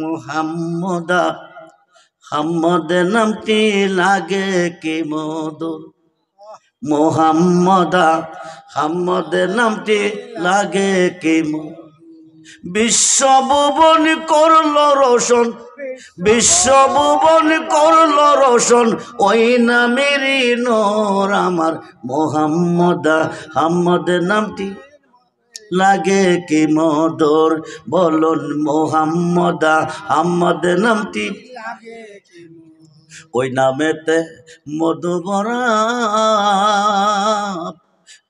মুহাম্মদা হাম্মদ নামটি লাগে কি মধুর, মুহাম্মদা হাম্মদ নামটি লাগে কি বিশ্বভুবন করলো রোশন, বিশ্বভুবন করলো রোশন ওই নামেরই নূর আমার মুহাম্মদা হাম্মদ নামটি লাগে কি মধুর, বলুন মুহাম্মদা হাম্মদ নামটি ওই নামেতে মধু ভরা,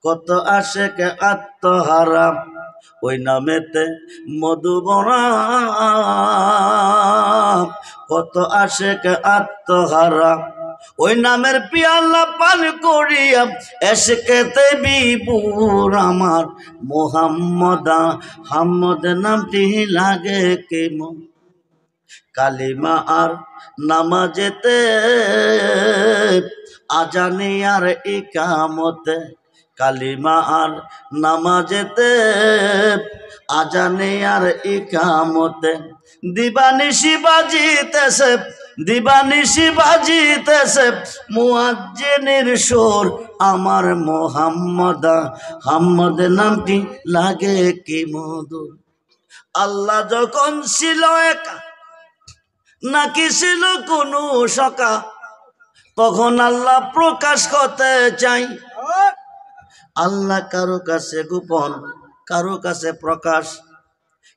কত আশেক আত্মহারা ওই নামেতে মধু ভরা, কত আশেক আত্মহারা ওই নামের পিয়ালা পান করিয়া এসকেতে বিপুর আমার মুহাম্মদা হাম্মদ নামটি লাগে কি কালিমা আর নামাজেতে আজানে আর ইকামতে, কালিমা আর নামাজেতে আজানে আর ইকামতে দিবানিশি বাজিতেছে, দিবানিশি বাজিতেছে মুয়াজ্জিনের সুর আমার মুহাম্মদা হাম্মদ নামটি লাগে কি মধুর। আল্লাহ যখন ছিল একা নাকি ছিল কোনো সকা, তখন আল্লাহ প্রকাশ করতে চাই। আল্লাহ কারো কাছে গোপন, কারো কাছে প্রকাশ।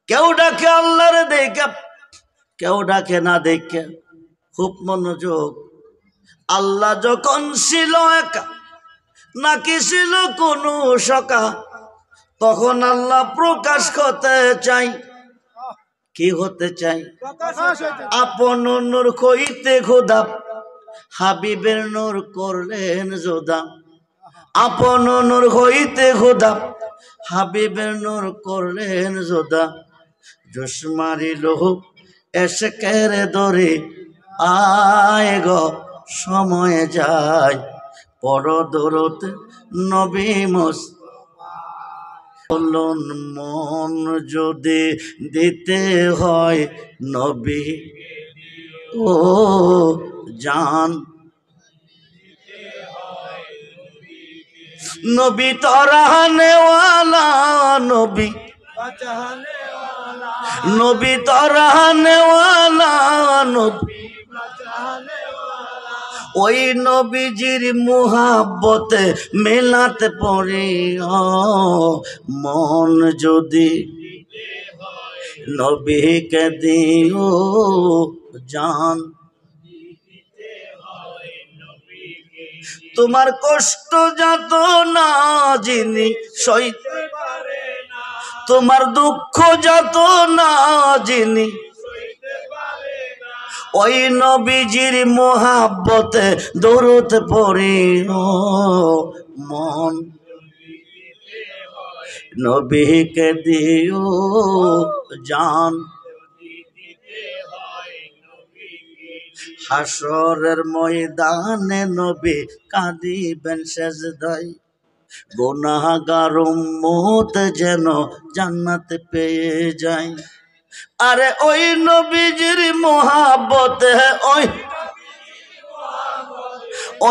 কেউ ডাকে আল্লাহর দেখে, কেউ ডাকে না দেখে। খুব মনোযোগ। আল্লাহ যখন ছিল একা নাকি ছিল কোনো সকা, তখন আল্লাহ প্রকাশ করতে চাই। কি হতে চাই? আপন নূর হইতে খোদা হাবিবের নূর করলেন জোদা, আপন নূর হইতে খোদা হাবিবের নূর করলেন জোদা। জোশ মারিল এশকের দরে আয় গো সময় যায়, পড় দরুদ নবী মুস্তাফা। বলুন মন যদি দিতে হয় নবী ও জান, নবী তরাহনেওয়ালা নবী, নবী তরাহনেওয়ালা নবী, ওই নবীজির মুহাব্বতে মেলাতে পড়ে মন যদি নবীকে দিও জান। তোমার কষ্ট যত না যিনি সইতে পারে না, তোমার দুঃখ যত না যিনি ওই নবীজির মুহাব্বতে দরুদ পড়িও মন নবীকে দিও জান। হাসরের ময়দানে নবী কাঁদিবেন সেজদায়, গুনাহগার উম্মত যেন জান্নাত পেয়ে যায়। আরে ওই নবীজির মুহাব্বতে,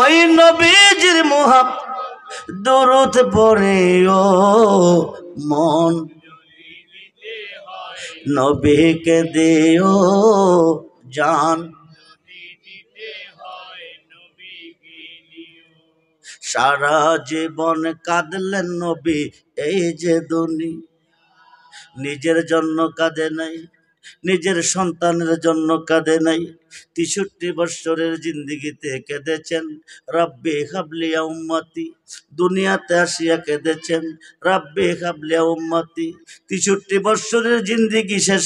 ওই নবীজির মুহাব্বত দরুদ পড়িও মন নবীকে দিও জান। সারা জীবন কাঁদলেন নবী এই যে দুনি, নিজের জন্য কাঁদে নাই, নিজের সন্তানের জন্য কাঁদে নাই। ৬৩ বৎসরের জিন্দিগিতে কেঁদেছেন রাব্বি হাবলিয়া উম্মতি, দুনিয়াতে আসিয়া কেঁদেছেন রাব্বি হাবলিয়া উম্মতি। ৬৩ বৎসরের জিন্দিগি শেষ,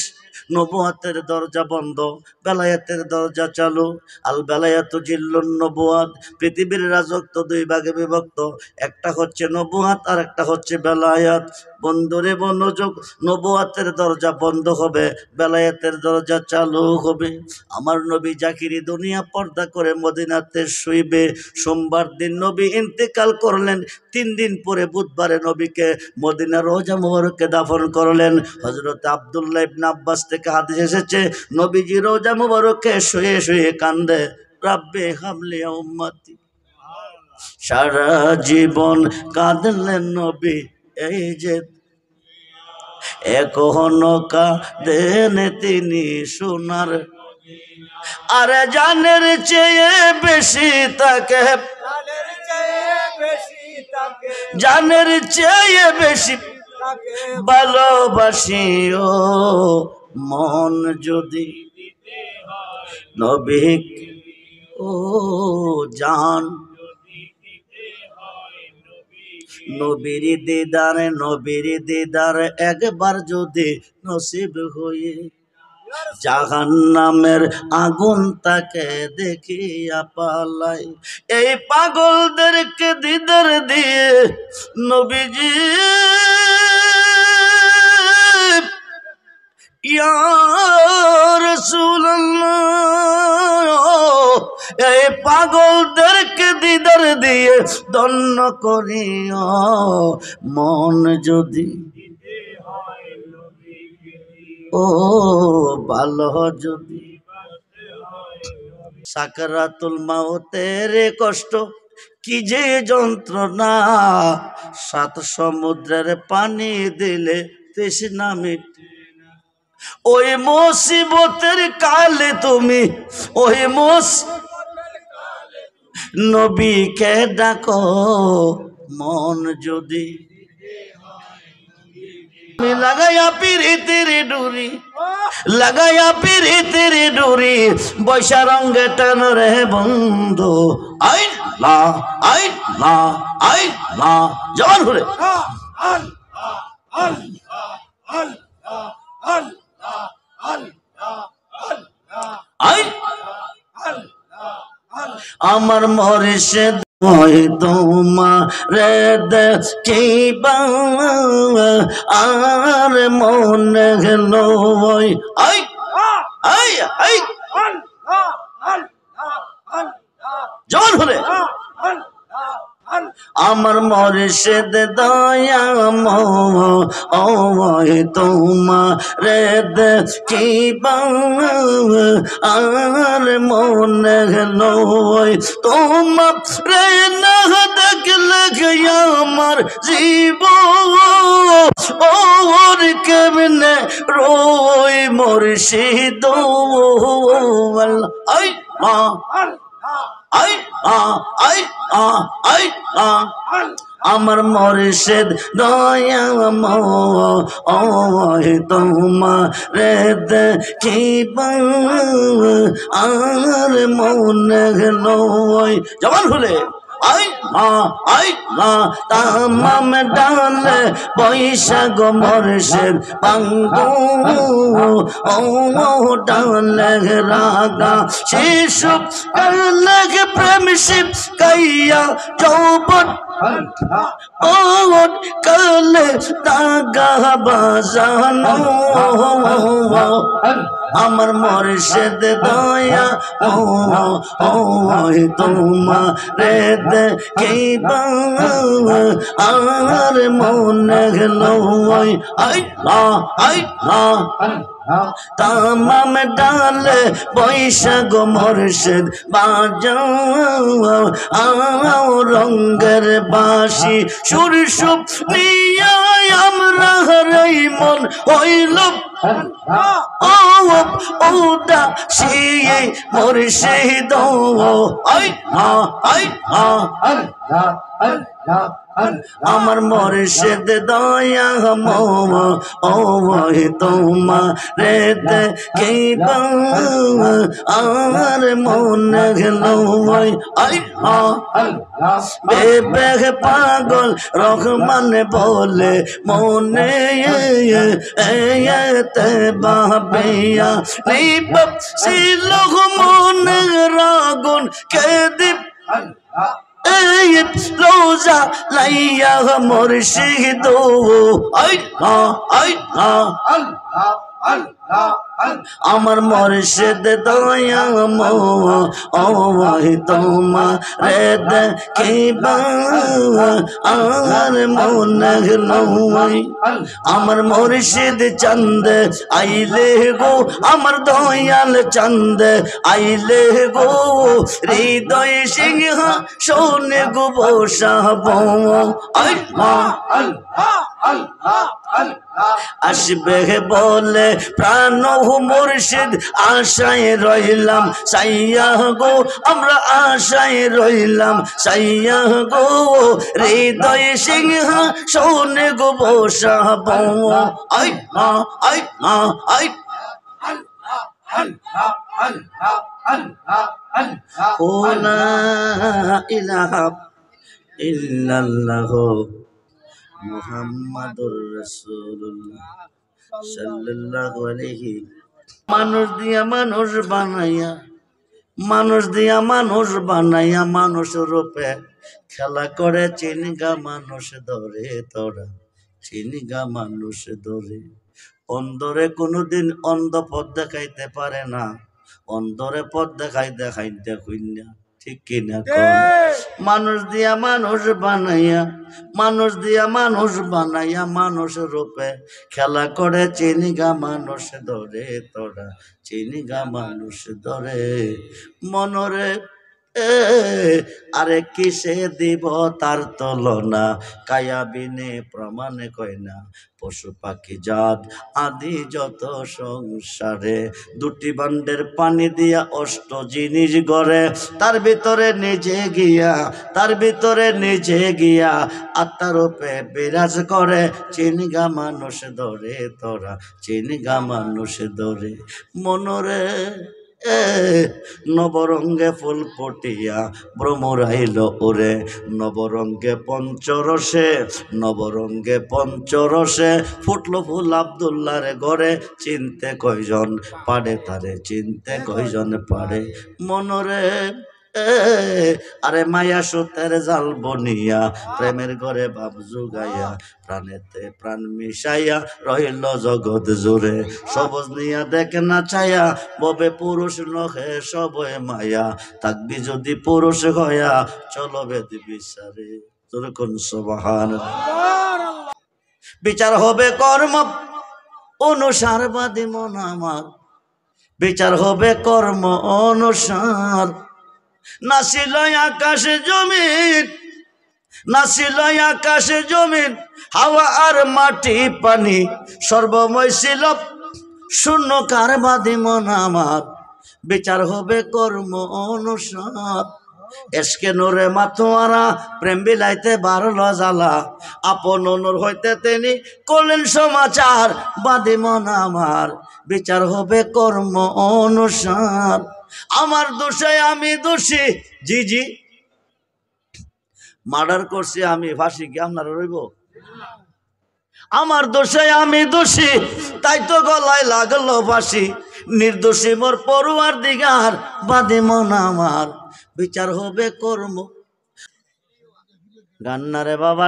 নবুয়াতের দরজা বন্ধ, বেলায়েতের দরজা চালু। আল বেলায়াতু জিল্লুন নবুয়াত, পৃথিবীর রাজত্ব দুই ভাগে বিভক্ত, একটা হচ্ছে নবুয়াত আর একটা হচ্ছে বেলায়াত। বন্ধুরে মনোযোগ, নবুয়াতের দরজা বন্ধ হবে, বেলায়েতের দরজা চালু হবে। আমার নবী জাকিরি দুনিয়া পর্দা করে মদিনাতে শুইবে। সোমবার দিন নবী ইন্তেকাল করলেন। 3 দিন পরে বুধবারে নবীকে মদিনা রওজা মুবারকে দাফন করলেন। হযরত আব্দুল্লাহ ইবনে আব্বাস থেকে হাদিস এসেছে, নবীজি রওজা মুবারকে শুয়ে শুয়ে কান্দে, রাব্বে হাবলি উম্মতি। সারা জীবন কাঁদলেন নবী, এই যে এখনো কাঁদেন তিনি সোনার। আরে জানের চেয়ে বেশি তাকে, জানের চেয়ে বেশি ভালোবাসিও মন যদি নবী। ও জান নবীর দিদার, নবীর দিদার একবার যদি নসিব হয়ে, জাহান্নামের আগুন তাকে দেখিয়া পালাই। এই পাগলদেরকে দিদার দিয়ে নবীজি ইয়া রাসূলুল্লাহ, এই পাগলদেরকে দিদার দিয়ে ধন্য করিও মন যদি। ও ভালো যদি সাকরাতুল মাউতের কষ্ট কি যে যন্ত্রণা, 7 সমুদ্রের পানি দিলে তৃষ্ণা মিটে। ওই মুসিবতের কালে তুমি, ওই নবীকে ডাকো মন যদি। লাগাইয়া পিরিতির ডুরি, লাগাইয়া পিরিতির ডুরি, বৈশা রঙ্গে টান রে বন্ধু। আই না আই না আই না, জবান ঘুরে আই। আমার মুর্শিদ তোমারে দেখিবা আর মনে গেল আই আই আই, জবান হলে আমার মুর্শিদ দয়াময় তোমারে দেখিবা আর মনে গেল তোমারে না দেখলে আমার জীবন ওর কেমনে রই মুর্শিদ। আই মা আই আই আই আমার মুর্শিদ দয়াময় তোমারে দেখিবা আর মনে গেল। জবান খুলে আই না তামাম ডালে বৈশাখ মুর্শিদ পাঙ্গু ও ডালে রাগা শিশু কালে প্রেম শিব কাইয়া যৌবন ও কালে দাগা বাজানো। আমার মুর্শিদ দয়া ও তোমারে দেখিবা আর মনে গেল। আই না তামাম ডালে বৈশাখ মুর্শিদ বাজাও রঙ্গের বাঁশি সুর সুপ নিয়া আমরা হারাই মন হইল ওদা সেই মুর্শিদ। আই না আমার মুর্শিদ দয়াময় তোমারে দেখিবা আর মনে গেল। আই বেবে পাগল রহমান বলে মনে এতে বাবিয়া নিবাব ছিল মনে রাগুন কে দীপ রোজা লাইয়া মুর্শিদ। আই না আমার মুর্শিদ দয়াময় তোমারে দেখিবা আর মনে নয় আমার মুর্শিদ চন্দ আইলে গো আমার দয়াল চন্দ আইলে গো হৃদয় সিংহ শোনে গো বসাব আসবে বলে প্রাণ মুর্শিদ আশায় রইলাম সাইয়া গো আমরা আশায় রইলাম সাইয়া গো হৃদয় সিংহ শোনে গো বসাব আই মা আই মা আই ও লা ইলাহা ইল্লাল্লাহ মুহাম্মাদুর রাসূলুল্লাহ সাল্লাল্লাহু আলাইহি মানুষ দিয়া মানুষ বানাইয়া মানুষ রূপে খেলা করে চিনগা মানুষ ধরে তোরা চিনগা মানুষ ধরে অন্ধরে কোনোদিন অন্ধ পথ দেখাইতে পারে না অন্ধরে পথ দেখাইতে কইনা ঠিক কিনা মানুষ দিয়া মানুষ বানাইয়া মানুষ রূপে খেলা করে চিনিগা মানুষ ধরে তোরা চিনিগা মানুষ ধরে মনরে আরে কিসে দিব তার তুলনা কায়া বিনে প্রমাণে কয় না পশু পাখি জাত আদি যত সংসারে দুটি বান্ডের পানি দিয়া অষ্ট জিনিস গড়ে তার ভিতরে নিজে গিয়া আত্মারূপে বিরাজ করে চিনগা মানুষ ধরে তোরা চিনগা মানুষ ধরে মনরে নবরঙ্গে ফুল পটিয়া ভ্রমরাইল ওরে নবরঙ্গে পঞ্চরসে ফুটলো ফুল আব্দুল্লাহর ঘরে চিনতে কয়জন পারে তারে চিনতে কয়জন পারে মনরে আরে মায়া সুতের জাল বনিয়া প্রেমের ঘরে ভাব জুগাইয়া প্রাণেতে প্রাণ মিশাইয়া রহিল জগৎ জুড়ে সবজ নিয়া দেখে না ছায়া ববে পুরুষ নহে সবে মায়া থাকবি যদি পুরুষ হইয়া চলো বেদ বিচারে তোর কোন সুবহানাল্লাহ বিচার হবে কর্ম অনুসার বাদী মন আমার বিচার হবে কর্ম অনুসার নাছিল আকাশে জমিন হাওয়া আর মাটি পানি সর্বময় ছিল শূন্য কার বাদী মন আমার বিচার হবে কর্ম অনুসার এসকে নোরে মাথোয়ারা প্রেম বিলাইতে বারল জ্বালা আপন অনুর হইতে তিনি করলেন সমাচার বাদী মন আমার বিচার হবে কর্ম অনুসার আমার দোষে আমি দোষী জি মার্ডার করছি আমি ফাঁসি কি আপনারা রইব আমার দোষে আমি দোষী তাই তো গলায় লাগলো ফাঁসি নির্দোষী মোর পড়ুয়ার দিগার বাদী মন আমার বিচার হবে কর্ম গান্নারে বাবা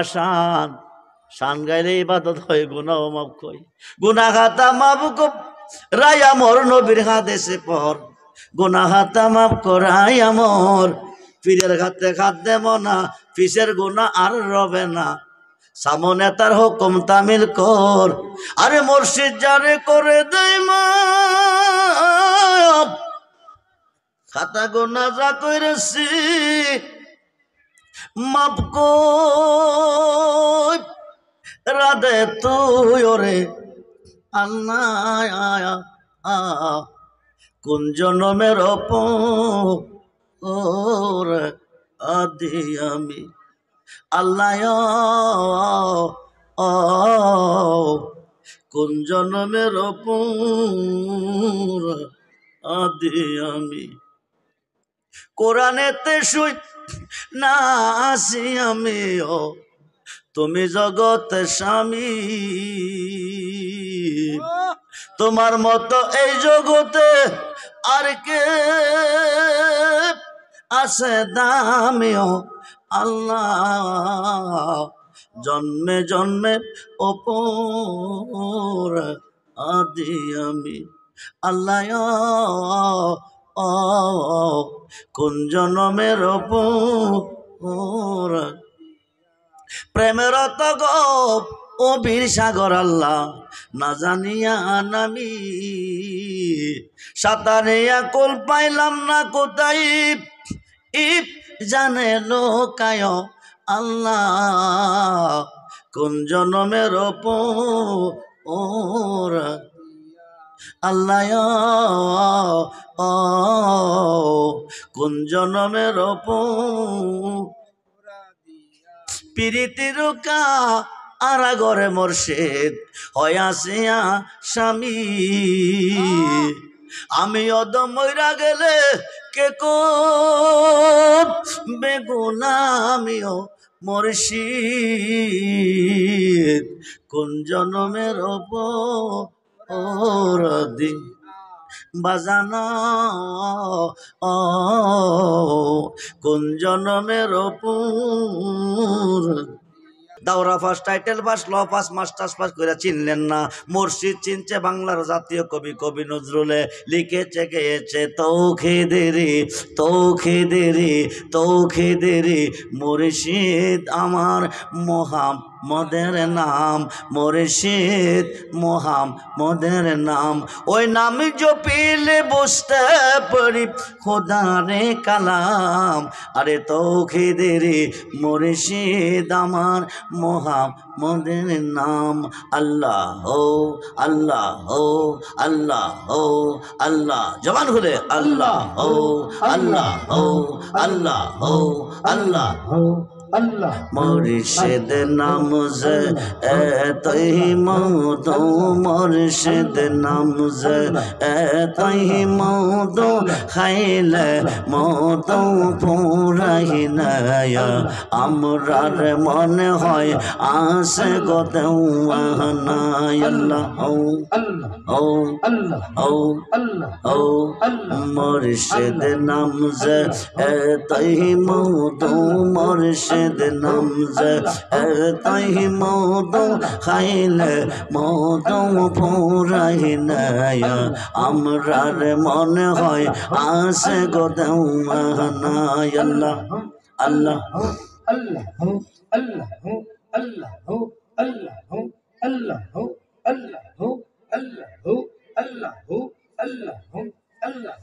শান গাইলে ইবাদত হয় গুনাহ মাফ কই গুনাহ খাতা মাফ রায়া মোর নবীর হাদিসে পর গুনাহ খাতা মাফ করাই আমর পীরের হাতে খাত দেব না ফিসের গুনাহ আর রবে না সামনে তার হুকুম তামিল কর আরে মুর্শিদ জারে করে দেয় মাফ খাতা গুনাহ যা কইরেছি মাফ কই রাধে তুই ওরে আল্লাহ কোন জনমের ওরে আদি আমি আল্লাহ কোন জনমের আদি আমি কোরআনেতে শুই না আসি আমি তুমি জগৎ স্বামী তোমার মতো এই জগতে আর কে আছে দামিও আল্লাহ জন্মে জন্মে অপর আদি আমি আল্লাহ কোন জনমের প্রেমের তো গপ ও বীর সাগর আল্লাহ না জানিয়া নামি সাঁতারিয়া কোল পাইলাম না কোথায় ইপ জানে লোকায় আল্লাহ কোন জনমের আল্লাহ কোন জনমের পিরিতিরুকা আরা ঘরে মোরশেদ হয়াসিয়া স্বামী আমি অদম মইরা গেলে কে বেগুনা আমিও মোরশিদ কোন জনমের অপরাধী বাজানো কোন জনমের দাওরা ফার্স্ট টাইটেল পাস ল পাস মাস্টার্স পাস করে চিনলেন না মুর্শিদ চিনছে বাংলার জাতীয় কবি কবি নজরুলে লিখেছে গেয়েছে তৌখিদেরি মুর্শিদ আমার মদের নাম মুর্শিদ মদের নাম ওই নাম জপিলে বসতে পারি খোদারে কালাম আরে তৌখিদেরি মুর্শিদ আমার মদের নাম আল্লাহ ও আল্লাহ ও আল্লাহ ও আল্লাহ জবান খুলে আল্লাহ ও আল্লাহ ও আল্লাহ ও আল্লাহ মুর্শিদ নাম যে এতই মধু মুর্শিদ নাম যে এতই মধু খাইলে মধু পুরাই নয়া আমরার মনে হয় আসে গতেও আহনায় আল্লাহ ও ও ও ও মুর্শিদ নাম যে এতই মধু মুর্শিদ নাম যে এতই মধু খাইলে মধু পুরাই নয়া আমরার মনে হয় আসে গতেও আহনায় আল্লাহ আল্লাহ আল্লাহ আল্লাহ আল্লাহ আল্লাহ আল্লাহ আল্লাহ আল্লাহ আল্লাহ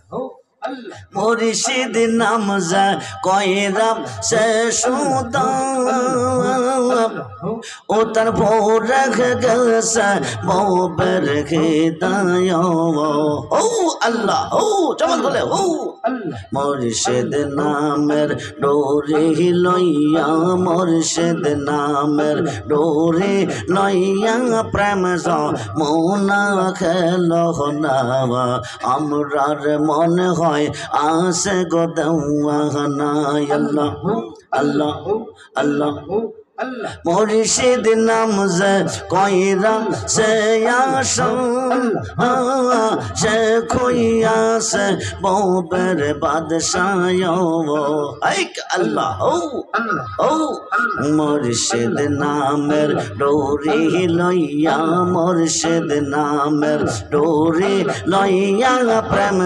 আল্লাহ মুর্শিদ নাম যা কয়রাম সে সুদাম ও তার ভোর রেখে গেছে বউবের খিদায় ও আল্লাহ ও চমন বলে ও মুর্শিদ নামের ডোরি লইয়া মুর্শিদ নামের ডোরি লইয়া প্রেম মোনা খেল নাওয়া আমরার মনে হয় আসে গো দেওয়ানায় আল্লাহ আল্লাহ আল্লাহ মুর্শিদ নাম যে কইরা সে সে খুইয়া সে বউবের বাদশায় আল্লাহ ও মুর্শিদ নামের ডোরি লইয়া মুর্শিদ নামের ডোরি লইয়া প্রেম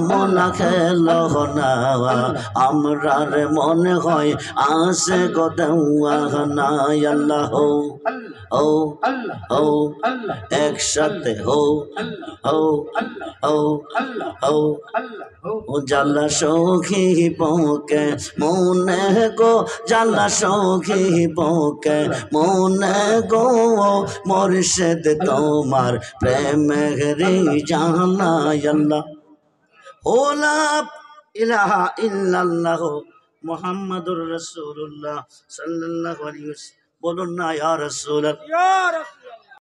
মনা খেল নাওয়া আমরার মনে হয় আসে গো দেওয়ানায় আল্লাহ ও ও একসাথে হো ও ও ও জালা সখী বকে মনে গো জালা সখী বকে মনে গো মুর্শিদ তোমার প্রেমের জানায় আল্লাহ ও লা ইলাহা ইল্লাল্লাহ মুহাম্মাদুর রাসূলুল্লাহ সাল্লাল্লাহু আলাইহি ওয়াসাল্লাম বলুন না ইয়া রাসূলুল্লাহ